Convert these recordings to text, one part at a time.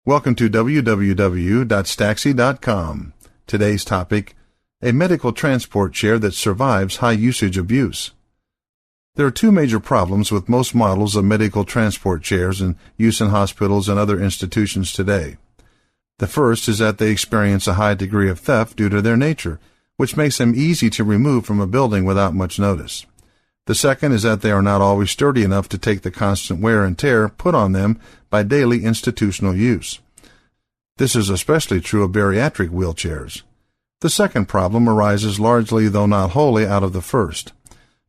Welcome to www.staxi.com. Today's topic, a medical transport chair that survives high usage abuse. There are two major problems with most models of medical transport chairs in use in hospitals and other institutions today. The first is that they experience a high degree of theft due to their nature, which makes them easy to remove from a building without much notice. The second is that they are not always sturdy enough to take the constant wear and tear put on them by daily institutional use. This is especially true of bariatric wheelchairs. The second problem arises largely, though not wholly, out of the first.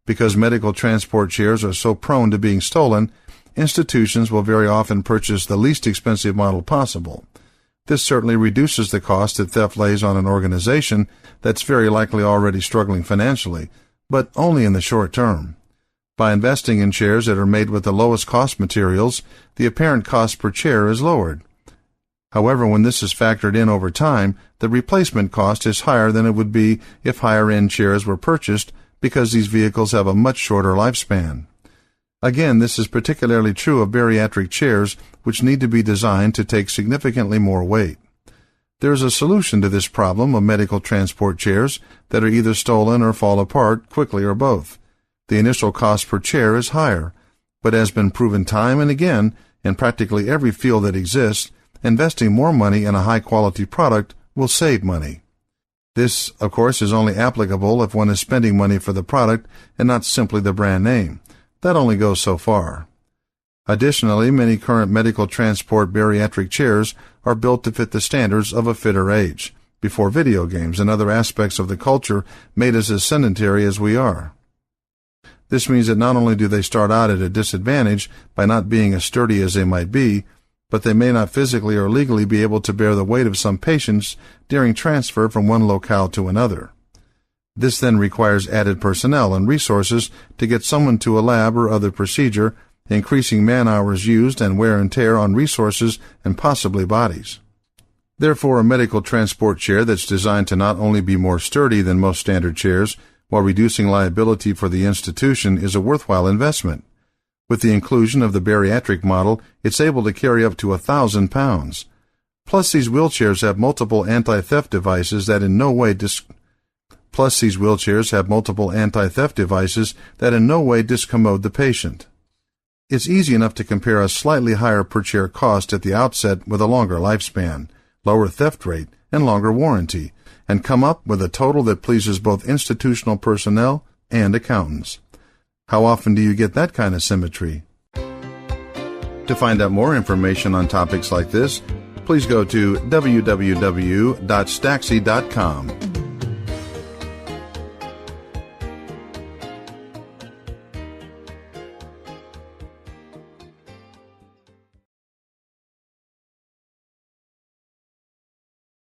Because medical transport chairs are so prone to being stolen, institutions will very often purchase the least expensive model possible. This certainly reduces the cost that theft lays on an organization that's very likely already struggling financially, but only in the short term. By investing in chairs that are made with the lowest cost materials, the apparent cost per chair is lowered. However, when this is factored in over time, the replacement cost is higher than it would be if higher-end chairs were purchased because these vehicles have a much shorter lifespan. Again, this is particularly true of bariatric chairs, which need to be designed to take significantly more weight. There is a solution to this problem of medical transport chairs that are either stolen or fall apart quickly or both. The initial cost per chair is higher, but has been proven time and again in practically every field that exists, investing more money in a high-quality product will save money. This, of course, is only applicable if one is spending money for the product and not simply the brand name. That only goes so far. Additionally, many current medical transport bariatric chairs are built to fit the standards of a fitter age, before video games and other aspects of the culture made us as sedentary as we are. This means that not only do they start out at a disadvantage by not being as sturdy as they might be, but they may not physically or legally be able to bear the weight of some patients during transfer from one locale to another. This then requires added personnel and resources to get someone to a lab or other procedure, increasing man-hours used and wear and tear on resources and possibly bodies. Therefore, a medical transport chair that's designed to not only be more sturdy than most standard chairs while reducing liability for the institution is a worthwhile investment. With the inclusion of the bariatric model, it's able to carry up to 1,000 pounds. Plus, these wheelchairs have multiple anti-theft devices that in no way discommode the patient. It's easy enough to compare a slightly higher per-chair cost at the outset with a longer lifespan, lower theft rate, and longer warranty, and come up with a total that pleases both institutional personnel and accountants. How often do you get that kind of symmetry? To find out more information on topics like this, please go to www.staxi.com.